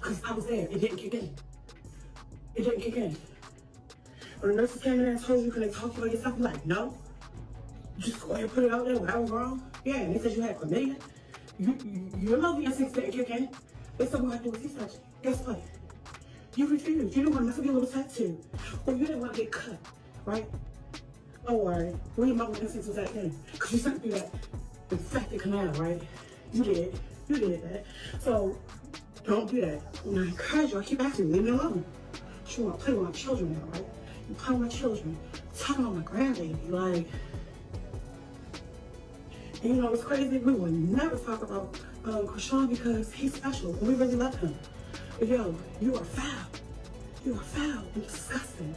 Because I was there. It didn't kick in. It didn't kick in. When the nurses came in and told you, can they talk about yourself? I'm like, no. Just go ahead and put it out there. What I was wrong. Yeah, and they said you had chlamydia. Your love your 6 didn't kick in. They said, what I do with C-section. Guess what? You refused. You didn't want to mess up your little tattoo. Or you didn't want to get cut, right? Don't worry. When your mama instincts was that thing. Because you sent through that infected canal, right? You did. You did that. So, don't do that. And I encourage you. I keep asking you, leave me alone. You want to play with my children now, right? You play with my children. Talking about my grandbaby, like... And you know what's crazy? We will never talk about Chrisean because he's special and we really love him. But yo, you are foul. You are foul and disgusting.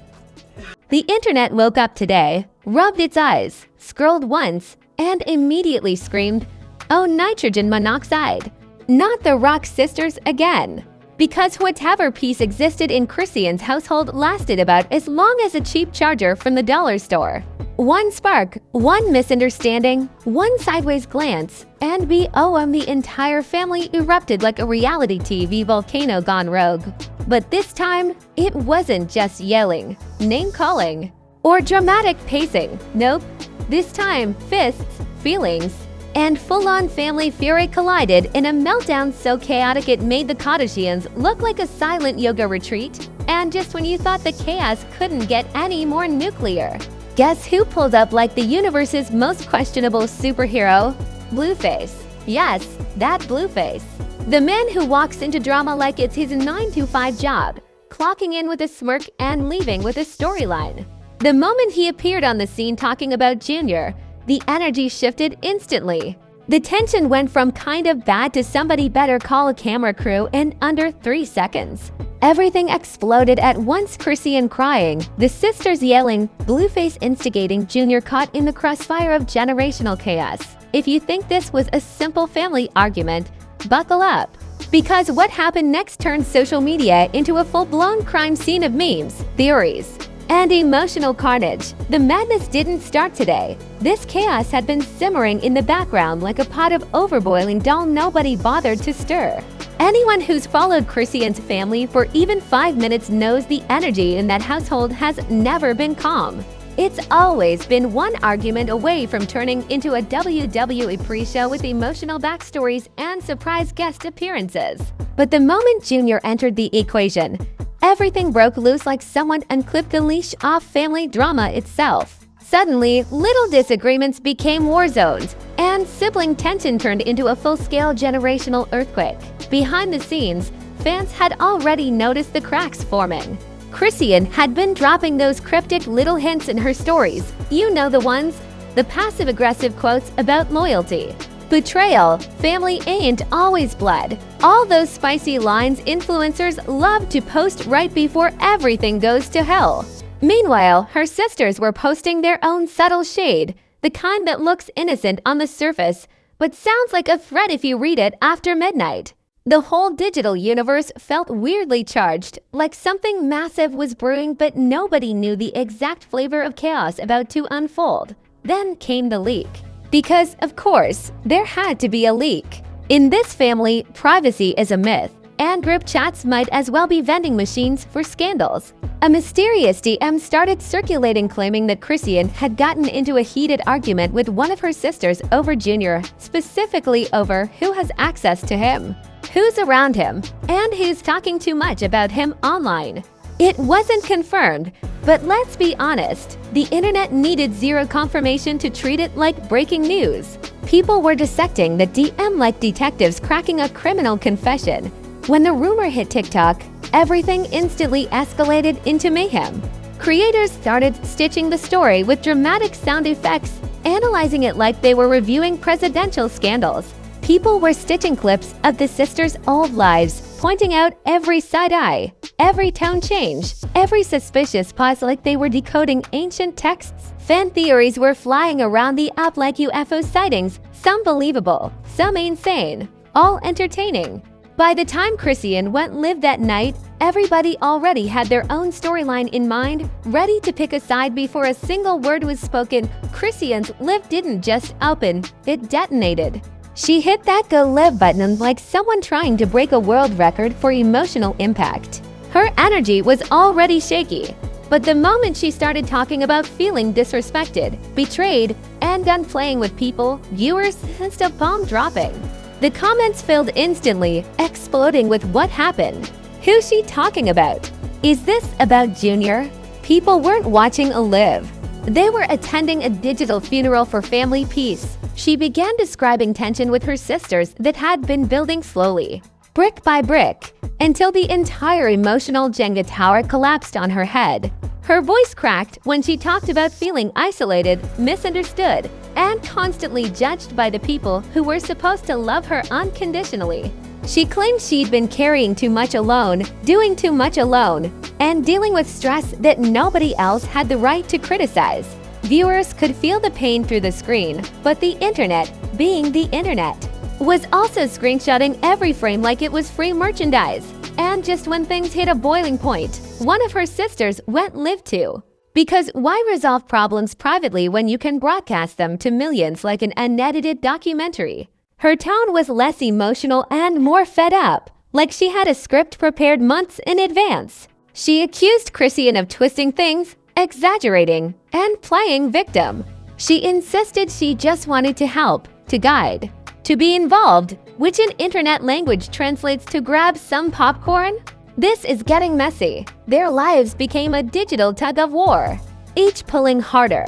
The internet woke up today, rubbed its eyes, scrolled once, and immediately screamed, "Oh, nitrogen monoxide! Not the Rock sisters again!" Because whatever peace existed in Chrisean's household lasted about as long as a cheap charger from the dollar store. One spark, one misunderstanding, one sideways glance, and BOM the entire family erupted like a reality TV volcano gone rogue. But this time, it wasn't just yelling, name-calling, or dramatic pacing. Nope. This time, fists, feelings, and full-on family fury collided in a meltdown so chaotic it made the Kardashians look like a silent yoga retreat. And just when you thought the chaos couldn't get any more nuclear, guess who pulled up like the universe's most questionable superhero? Blueface. Yes, that Blueface. The man who walks into drama like it's his 9-to-5 job, clocking in with a smirk and leaving with a storyline. The moment he appeared on the scene talking about Junior, the energy shifted instantly. The tension went from kind of bad to somebody better call a camera crew in under 3 seconds. Everything exploded at once, Chrisean crying, the sisters yelling, Blueface instigating, Junior caught in the crossfire of generational chaos. If you think this was a simple family argument, buckle up. Because what happened next turned social media into a full-blown crime scene of memes, theories, and emotional carnage. The madness didn't start today. This chaos had been simmering in the background like a pot of overboiling dal nobody bothered to stir. Anyone who's followed Chrisean's family for even 5 minutes knows the energy in that household has never been calm. It's always been one argument away from turning into a WWE pre-show with emotional backstories and surprise guest appearances. But the moment Junior entered the equation, everything broke loose like someone unclipped the leash off family drama itself. Suddenly, little disagreements became war zones, and sibling tension turned into a full-scale generational earthquake. Behind the scenes, fans had already noticed the cracks forming. Chrisean had been dropping those cryptic little hints in her stories. You know the ones, the passive-aggressive quotes about loyalty, betrayal, family ain't always blood. All those spicy lines influencers love to post right before everything goes to hell. Meanwhile, her sisters were posting their own subtle shade, the kind that looks innocent on the surface, but sounds like a threat if you read it after midnight. The whole digital universe felt weirdly charged, like something massive was brewing, but nobody knew the exact flavor of chaos about to unfold. Then came the leak. Because, of course, there had to be a leak. In this family, privacy is a myth, and group chats might as well be vending machines for scandals. A mysterious DM started circulating claiming that Chrisean had gotten into a heated argument with one of her sisters over Junior, specifically over who has access to him, who's around him, and who's talking too much about him online. It wasn't confirmed, but let's be honest, the internet needed zero confirmation to treat it like breaking news. People were dissecting the DM like detectives cracking a criminal confession. When the rumor hit TikTok, everything instantly escalated into mayhem. Creators started stitching the story with dramatic sound effects, analyzing it like they were reviewing presidential scandals. People were stitching clips of the sisters' old lives, pointing out every side eye, every tone change, every suspicious pause like they were decoding ancient texts. Fan theories were flying around the app like UFO sightings, some believable, some insane, all entertaining. By the time Chrisean went live that night, everybody already had their own storyline in mind, ready to pick a side before a single word was spoken. Chrisean's live didn't just open, it detonated. She hit that go live button like someone trying to break a world record for emotional impact. Her energy was already shaky, but the moment she started talking about feeling disrespected, betrayed, and done playing with people, viewers sensed a bomb dropping. The comments filled instantly, exploding with what happened. Who's she talking about? Is this about Junior? People weren't watching a live. They were attending a digital funeral for family peace. She began describing tension with her sisters that had been building slowly, brick by brick, until the entire emotional Jenga tower collapsed on her head. Her voice cracked when she talked about feeling isolated, misunderstood, and constantly judged by the people who were supposed to love her unconditionally. She claimed she'd been carrying too much alone, doing too much alone, and dealing with stress that nobody else had the right to criticize. Viewers could feel the pain through the screen, but the internet, being the internet, was also screenshotting every frame like it was free merchandise. And just when things hit a boiling point, one of her sisters went live too. Because why resolve problems privately when you can broadcast them to millions like an unedited documentary? Her tone was less emotional and more fed up, like she had a script prepared months in advance. She accused Chrisean of twisting things, exaggerating, and playing victim. She insisted she just wanted to help, to guide, to be involved, which in internet language translates to grab some popcorn. This is getting messy. Their lives became a digital tug-of-war, each pulling harder,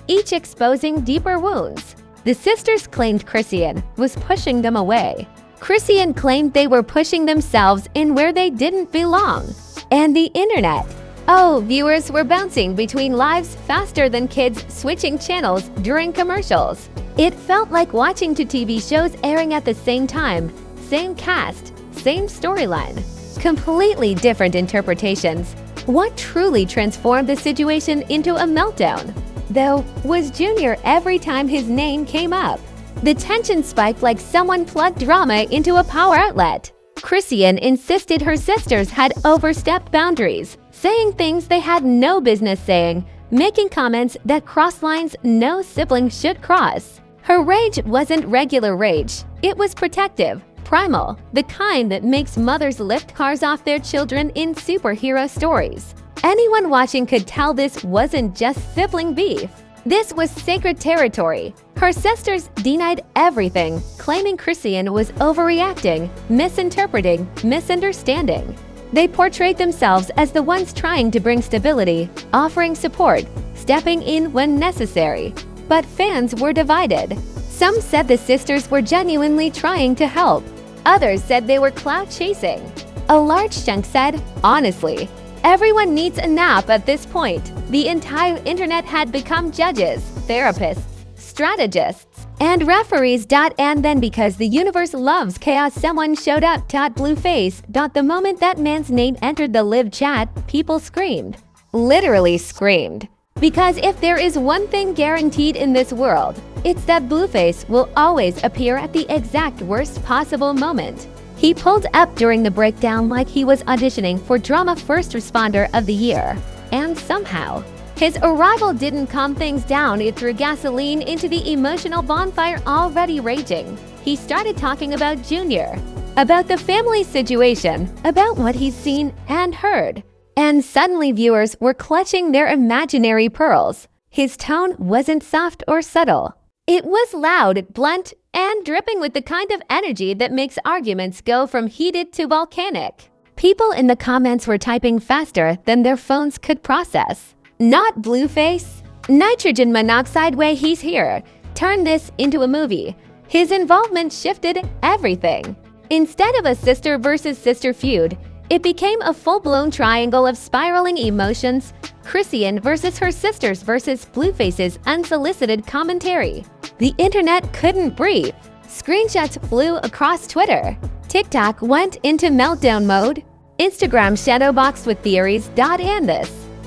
each exposing deeper wounds. The sisters claimed Chrisean was pushing them away. Chrisean claimed they were pushing themselves in where they didn't belong. And the internet. Oh, viewers were bouncing between lives faster than kids switching channels during commercials. It felt like watching two TV shows airing at the same time, same cast, same storyline. Completely different interpretations. What truly transformed the situation into a meltdown, though, was Junior every time his name came up. The tension spiked like someone plugged drama into a power outlet. Chrisean insisted her sisters had overstepped boundaries, saying things they had no business saying, making comments that crossed lines no sibling should cross. Her rage wasn't regular rage. It was protective, primal, the kind that makes mothers lift cars off their children in superhero stories. Anyone watching could tell this wasn't just sibling beef. This was sacred territory. Her sisters denied everything, claiming Chrisean was overreacting, misinterpreting, misunderstanding. They portrayed themselves as the ones trying to bring stability, offering support, stepping in when necessary. But fans were divided. Some said the sisters were genuinely trying to help. Others said they were clout chasing. A large chunk said, honestly, everyone needs a nap at this point. The entire internet had become judges, therapists, strategists, and referees. And then because the universe loves chaos, someone showed up. Blueface. The moment that man's name entered the live chat, people screamed. Literally screamed. Because if there is one thing guaranteed in this world, it's that Blueface will always appear at the exact worst possible moment. He pulled up during the breakdown like he was auditioning for Drama First Responder of the Year. And somehow, his arrival didn't calm things down. It threw gasoline into the emotional bonfire already raging. He started talking about Junior, about the family situation, about what he's seen and heard. And suddenly viewers were clutching their imaginary pearls. His tone wasn't soft or subtle. It was loud, blunt, and dripping with the kind of energy that makes arguments go from heated to volcanic. People in the comments were typing faster than their phones could process. Not Blueface. Nitrogen monoxide way he's here. Turn this into a movie. His involvement shifted everything. Instead of a sister versus sister feud, it became a full-blown triangle of spiraling emotions. Chrisean versus her sisters versus Blueface's unsolicited commentary. The internet couldn't breathe. Screenshots flew across Twitter. TikTok went into meltdown mode. Instagram shadowboxed with theories. And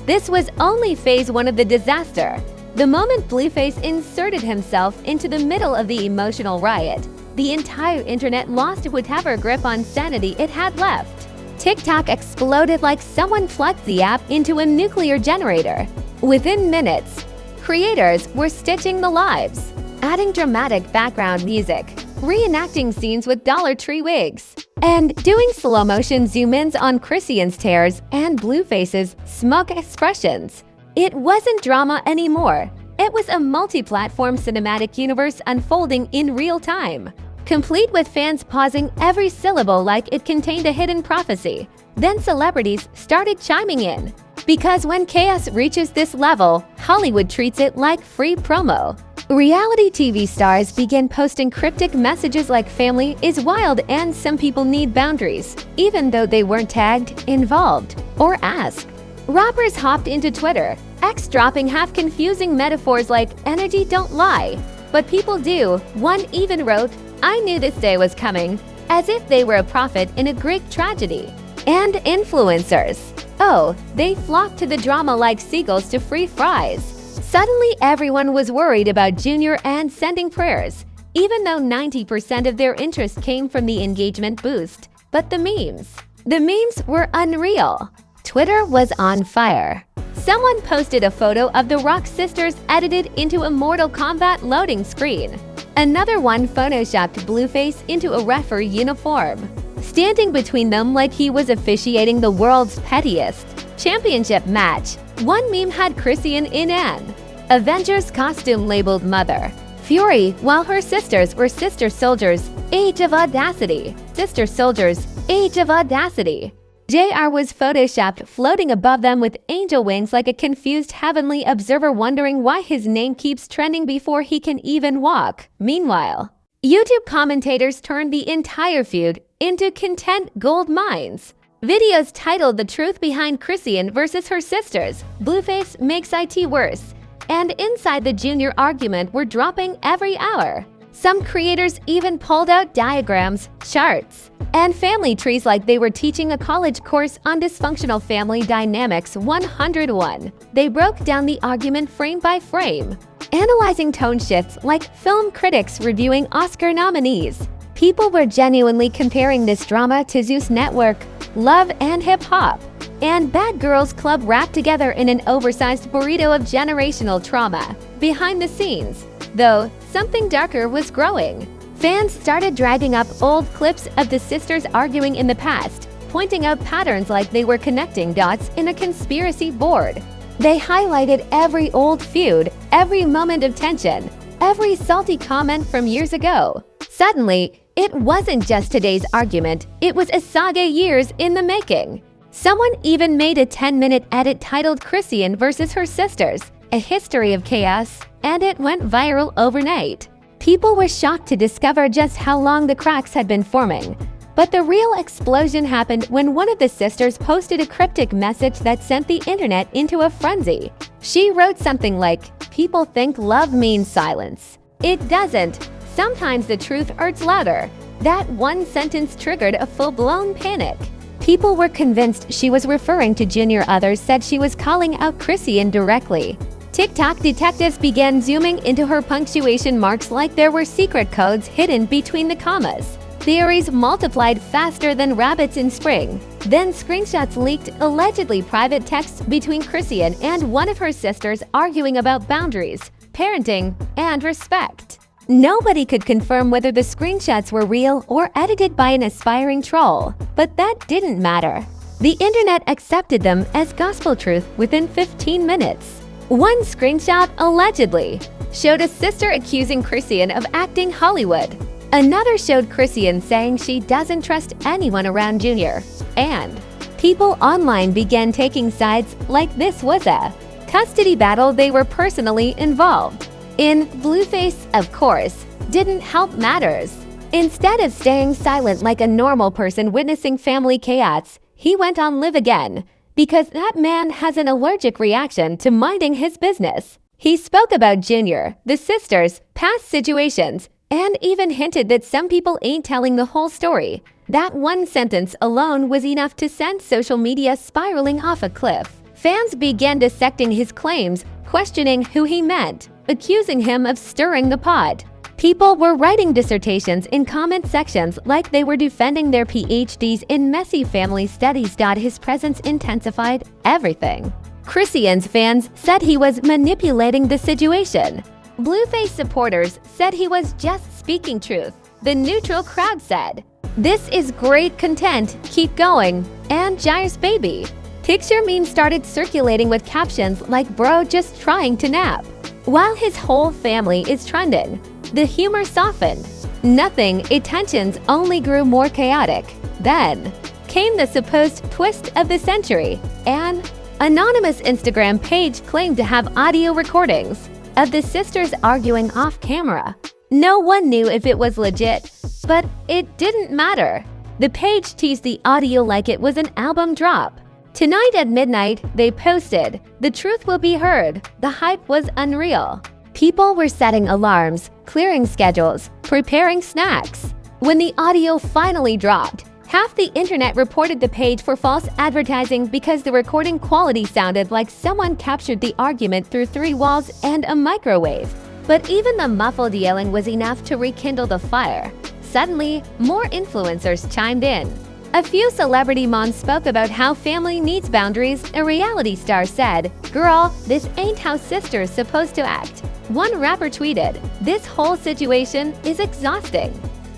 this was only phase one of the disaster. The moment Blueface inserted himself into the middle of the emotional riot, the entire internet lost whatever grip on sanity it had left. TikTok exploded like someone plugged the app into a nuclear generator. Within minutes, creators were stitching the lives, adding dramatic background music, reenacting scenes with Dollar Tree wigs, and doing slow-motion zoom-ins on Chrisean's tears and Blueface's smug expressions. It wasn't drama anymore. It was a multi-platform cinematic universe unfolding in real time, complete with fans pausing every syllable like it contained a hidden prophecy. Then celebrities started chiming in, because when chaos reaches this level, Hollywood treats it like free promo. Reality TV stars began posting cryptic messages like "family is wild" and "some people need boundaries," even though they weren't tagged, involved, or asked. Rappers hopped into Twitter, X dropping half-confusing metaphors like "energy don't lie, but people do." One even wrote, "I knew this day was coming," as if they were a prophet in a Greek tragedy. And influencers. Oh, they flocked to the drama like seagulls to free fries. Suddenly, everyone was worried about Junior and sending prayers, even though 90% of their interest came from the engagement boost. But the memes were unreal. Twitter was on fire. Someone posted a photo of the Rock sisters edited into a Mortal Kombat loading screen. Another one photoshopped Blueface into a referee uniform, standing between them like he was officiating the world's pettiest championship match. One meme had Chrisean in an Avengers costume labeled Mother Fury, while her sisters were Sister Soldiers, Age of Audacity. Sister Soldiers, Age of Audacity. JR was photoshopped floating above them with angel wings like a confused heavenly observer wondering why his name keeps trending before he can even walk. Meanwhile, YouTube commentators turned the entire feud into content gold mines. Videos titled "The Truth Behind Chrisean versus Her Sisters," "Blueface Makes IT Worse," and "Inside the Junior Argument" were dropping every hour. Some creators even pulled out diagrams, charts, and family trees like they were teaching a college course on dysfunctional family dynamics 101. They broke down the argument frame by frame, analyzing tone shifts like film critics reviewing Oscar nominees. People were genuinely comparing this drama to Zeus Network, Love and Hip Hop, and Bad Girls Club wrapped together in an oversized burrito of generational trauma. Behind the scenes, though, something darker was growing. Fans started dragging up old clips of the sisters arguing in the past, pointing out patterns like they were connecting dots in a conspiracy board. They highlighted every old feud, every moment of tension, every salty comment from years ago. Suddenly, it wasn't just today's argument, it was a saga years in the making. Someone even made a 10-minute edit titled "Chrisean versus Her Sisters, A History of Chaos," and it went viral overnight. People were shocked to discover just how long the cracks had been forming. But the real explosion happened when one of the sisters posted a cryptic message that sent the internet into a frenzy. She wrote something like, "People think love means silence. It doesn't. Sometimes the truth hurts louder." That one sentence triggered a full-blown panic. People were convinced she was referring to Junior. Others said she was calling out Chrisean directly. TikTok detectives began zooming into her punctuation marks like there were secret codes hidden between the commas. Theories multiplied faster than rabbits in spring. Then screenshots leaked allegedly private texts between Chrisean and one of her sisters arguing about boundaries, parenting, and respect. Nobody could confirm whether the screenshots were real or edited by an aspiring troll, but that didn't matter. The internet accepted them as gospel truth within 15 minutes. One screenshot allegedly showed a sister accusing Chrisean of acting Hollywood. Another showed Chrisean saying she doesn't trust anyone around Junior. And people online began taking sides like this was a custody battle they were personally involved in. Blueface, of course, didn't help matters. Instead of staying silent like a normal person witnessing family chaos, he went on live again, because that man has an allergic reaction to minding his business. He spoke about Junior, the sisters, past situations, and even hinted that some people ain't telling the whole story. That one sentence alone was enough to send social media spiraling off a cliff. Fans began dissecting his claims, questioning who he meant, accusing him of stirring the pot. People were writing dissertations in comment sections like they were defending their PhDs in messy family studies. His presence intensified everything. Chrisean's fans said he was manipulating the situation. Blueface supporters said he was just speaking truth. the neutral crowd said, "This is great content, keep going," and Jair's baby. Picture memes started circulating with captions like "bro just trying to nap." While his whole family is trending, the humor softened. Nothing, tensions only grew more chaotic. Then came the supposed twist of the century. An anonymous Instagram page claimed to have audio recordings of the sisters arguing off camera. No one knew if it was legit, but it didn't matter. The page teased the audio like it was an album drop. Tonight at midnight, they posted, "The truth will be heard." The hype was unreal. People were setting alarms, clearing schedules, preparing snacks. When the audio finally dropped, half the internet reported the page for false advertising because the recording quality sounded like someone captured the argument through 3 walls and a microwave. But even the muffled yelling was enough to rekindle the fire. Suddenly, more influencers chimed in. A few celebrity moms spoke about how family needs boundaries. A reality star said, "Girl, this ain't how sisters supposed to act." One rapper tweeted, "This whole situation is exhausting.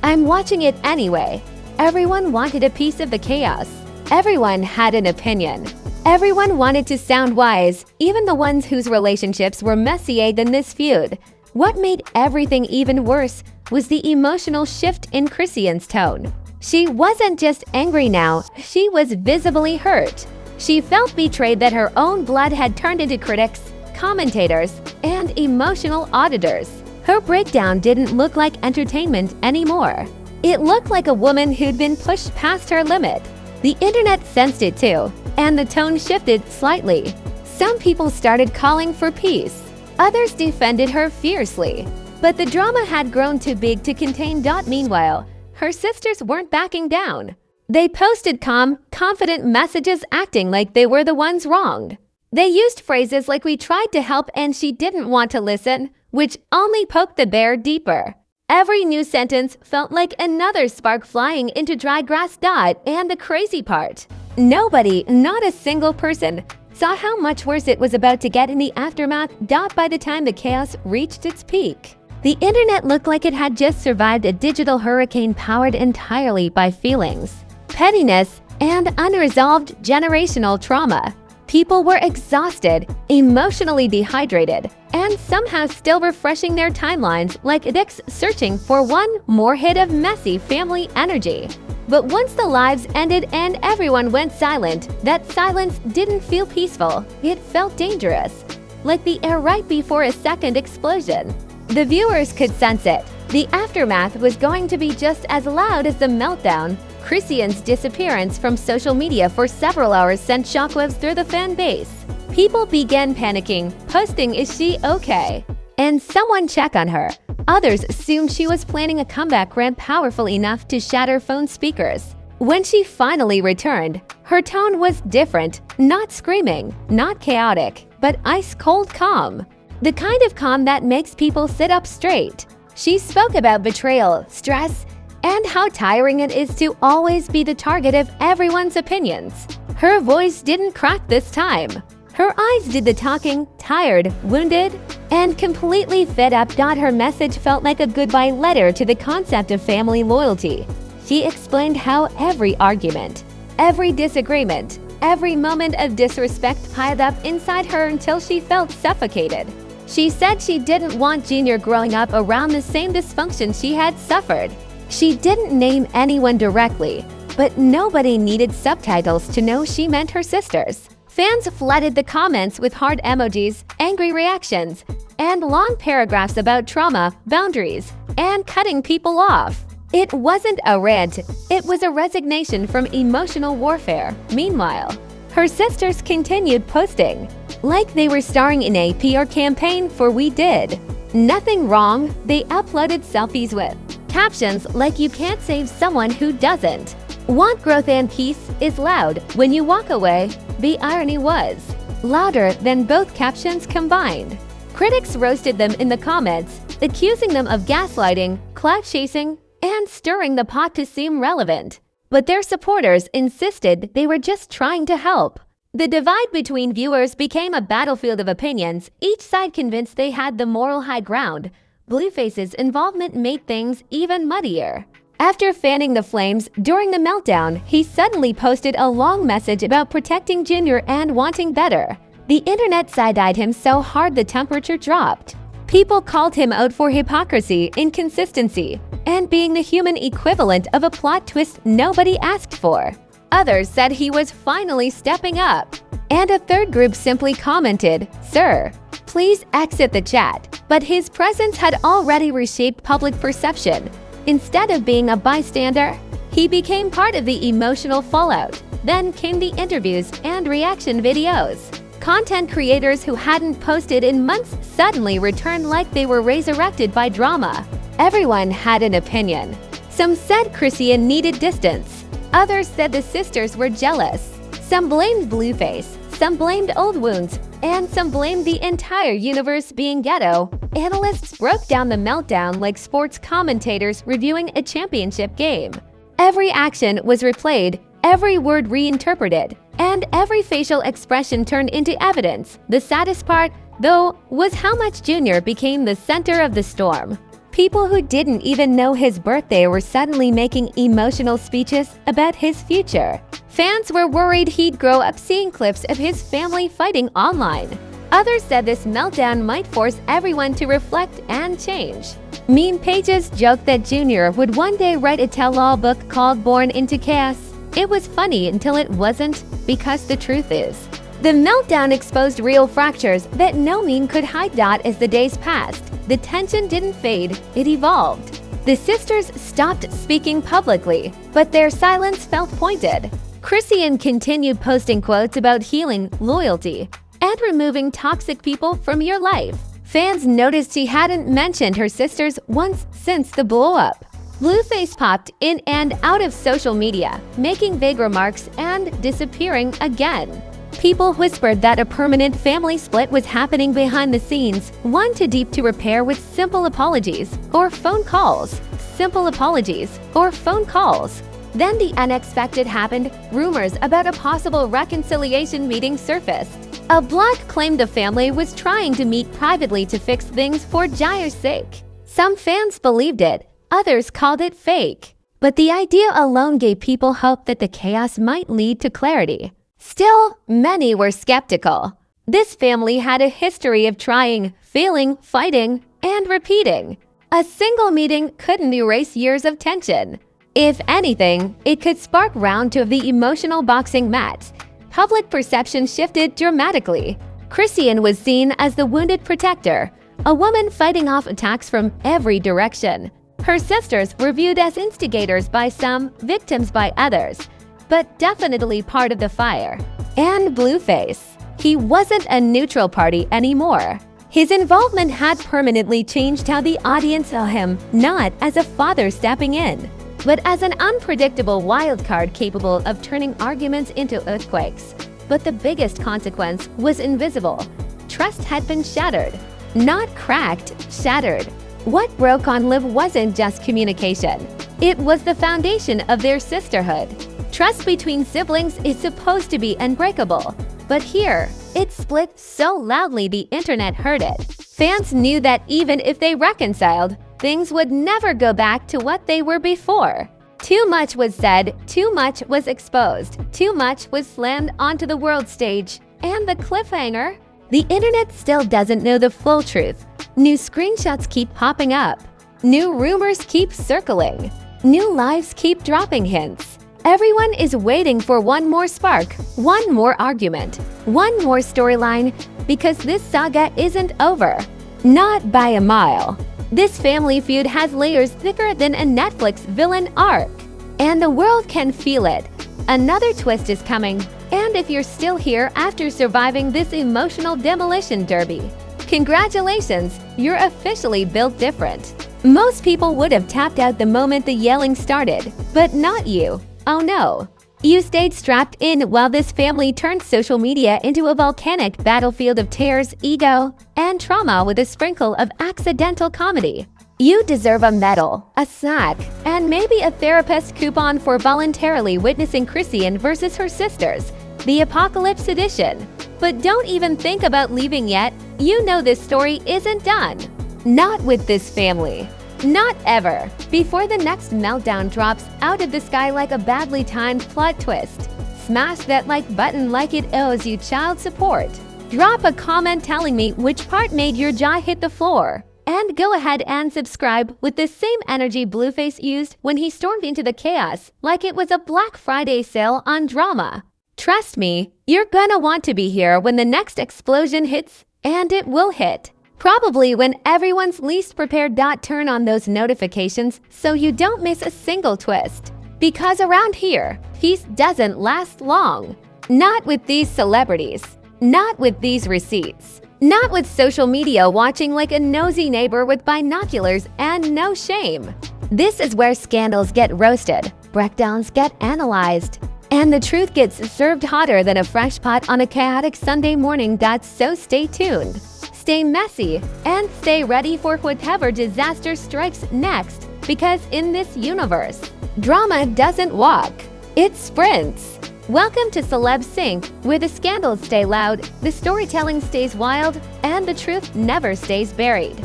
I'm watching it anyway." Everyone wanted a piece of the chaos. Everyone had an opinion. Everyone wanted to sound wise, even the ones whose relationships were messier than this feud. What made everything even worse was the emotional shift in Chrisean's tone. She wasn't just angry now, she was visibly hurt. She felt betrayed that her own blood had turned into critics, commentators, and emotional auditors. Her breakdown didn't look like entertainment anymore. It looked like a woman who'd been pushed past her limit. The internet sensed it too, and the tone shifted slightly. Some people started calling for peace. Others defended her fiercely. But the drama had grown too big to contain. Meanwhile, her sisters weren't backing down. They posted calm, confident messages acting like they were the ones wronged. They used phrases like "we tried to help and she didn't want to listen," which only poked the bear deeper. Every new sentence felt like another spark flying into dry grass. And the crazy part, nobody, not a single person, saw how much worse it was about to get in the aftermath. By the time the chaos reached its peak, the internet looked like it had just survived a digital hurricane powered entirely by feelings, pettiness, and unresolved generational trauma. People were exhausted, emotionally dehydrated, and somehow still refreshing their timelines like addicts searching for one more hit of messy family energy. But once the lives ended and everyone went silent, that silence didn't feel peaceful. It felt dangerous, like the air right before a second explosion. The viewers could sense it. The aftermath was going to be just as loud as the meltdown. Chrisean's disappearance from social media for several hours sent shockwaves through the fan base. People began panicking, posting, "Is she okay? And someone check on her." Others assumed she was planning a comeback rant powerful enough to shatter phone speakers. When she finally returned, her tone was different, not screaming, not chaotic, but ice-cold calm. The kind of calm that makes people sit up straight. She spoke about betrayal, stress, and how tiring it is to always be the target of everyone's opinions. Her voice didn't crack this time. Her eyes did the talking, tired, wounded, and completely fed up. Her message felt like a goodbye letter to the concept of family loyalty. She explained how every argument, every disagreement, every moment of disrespect piled up inside her until she felt suffocated. She said she didn't want Junior growing up around the same dysfunction she had suffered. She didn't name anyone directly, but nobody needed subtitles to know she meant her sisters. Fans flooded the comments with heart emojis, angry reactions, and long paragraphs about trauma, boundaries, and cutting people off. It wasn't a rant, it was a resignation from emotional warfare. Meanwhile, her sisters continued posting, like they were starring in a PR campaign for "We Did." Nothing wrong, they uploaded selfies with captions like "You can't save someone who doesn't." "Want growth and peace" is loud. "When you walk away," the irony was louder than both captions combined. Critics roasted them in the comments, accusing them of gaslighting, clout chasing, and stirring the pot to seem relevant. But their supporters insisted they were just trying to help. The divide between viewers became a battlefield of opinions, each side convinced they had the moral high ground. Blueface's involvement made things even muddier. After fanning the flames during the meltdown, he suddenly posted a long message about protecting Junior and wanting better. The internet side-eyed him so hard the temperature dropped. People called him out for hypocrisy, inconsistency, and being the human equivalent of a plot twist nobody asked for. Others said he was finally stepping up. And a third group simply commented, "Sir, please exit the chat." But his presence had already reshaped public perception. Instead of being a bystander, he became part of the emotional fallout. Then came the interviews and reaction videos. Content creators who hadn't posted in months suddenly returned like they were resurrected by drama. Everyone had an opinion. Some said Chrisean needed distance. Others said the sisters were jealous. Some blamed Blueface, some blamed old wounds, and some blamed the entire universe being ghetto. Analysts broke down the meltdown like sports commentators reviewing a championship game. Every action was replayed, every word reinterpreted, and every facial expression turned into evidence. The saddest part, though, was how much Junior became the center of the storm. People who didn't even know his birthday were suddenly making emotional speeches about his future. Fans were worried he'd grow up seeing clips of his family fighting online. Others said this meltdown might force everyone to reflect and change. Meme pages joked that Junior would one day write a tell-all book called Born into Chaos. It was funny until it wasn't, because the truth is, the meltdown exposed real fractures that no meme could hide. As the days passed, the tension didn't fade, it evolved. The sisters stopped speaking publicly, but their silence felt pointed. Chrisean continued posting quotes about healing, loyalty, and removing toxic people from your life. Fans noticed he hadn't mentioned her sisters once since the blow-up. Blueface popped in and out of social media, making vague remarks and disappearing again. People whispered that a permanent family split was happening behind the scenes, one too deep to repair with simple apologies or phone calls. Simple apologies or phone calls. Then the unexpected happened. Rumors about a possible reconciliation meeting surfaced. A blog claimed the family was trying to meet privately to fix things for Jair's sake. Some fans believed it, others called it fake. But the idea alone gave people hope that the chaos might lead to clarity. Still, many were skeptical. This family had a history of trying, failing, fighting, and repeating. A single meeting couldn't erase years of tension. If anything, it could spark round two of the emotional boxing match. Public perception shifted dramatically. Chrisean was seen as the wounded protector, a woman fighting off attacks from every direction. Her sisters were viewed as instigators by some, victims by others, but definitely part of the fire. And Blueface. He wasn't a neutral party anymore. His involvement had permanently changed how the audience saw him, not as a father stepping in, but as an unpredictable wildcard capable of turning arguments into earthquakes. But the biggest consequence was invisible. Trust had been shattered. Not cracked, shattered. What broke on Liv wasn't just communication. It was the foundation of their sisterhood. Trust between siblings is supposed to be unbreakable. But here, it split so loudly the internet heard it. Fans knew that even if they reconciled, things would never go back to what they were before. Too much was said, too much was exposed, too much was slammed onto the world stage. And the cliffhanger? The internet still doesn't know the full truth. New screenshots keep popping up. New rumors keep circling. New lives keep dropping hints. Everyone is waiting for one more spark, one more argument, one more storyline, because this saga isn't over. Not by a mile. This family feud has layers thicker than a Netflix villain arc. And the world can feel it. Another twist is coming. And if you're still here after surviving this emotional demolition derby, congratulations, you're officially built different. Most people would have tapped out the moment the yelling started, but not you. Oh no. You stayed strapped in while this family turned social media into a volcanic battlefield of tears, ego, and trauma with a sprinkle of accidental comedy. You deserve a medal, a sack, and maybe a therapist coupon for voluntarily witnessing Chrisean versus her sisters, the Apocalypse Edition. But don't even think about leaving yet. You know this story isn't done. Not with this family. Not ever. Before the next meltdown drops out of the sky like a badly timed plot twist, smash that like button like it owes you child support. Drop a comment telling me which part made your jaw hit the floor. And go ahead and subscribe with the same energy Blueface used when he stormed into the chaos like it was a Black Friday sale on drama. Trust me, you're gonna want to be here when the next explosion hits, and it will hit. Probably when everyone's least prepared. Turn on those notifications so you don't miss a single twist. Because around here, peace doesn't last long. Not with these celebrities. Not with these receipts. Not with social media watching like a nosy neighbor with binoculars and no shame. This is where scandals get roasted, breakdowns get analyzed, and the truth gets served hotter than a fresh pot on a chaotic Sunday morning. So stay tuned. Stay messy, and stay ready for whatever disaster strikes next, because in this universe, drama doesn't walk, it sprints. Welcome to Celeb Sync, where the scandals stay loud, the storytelling stays wild, and the truth never stays buried.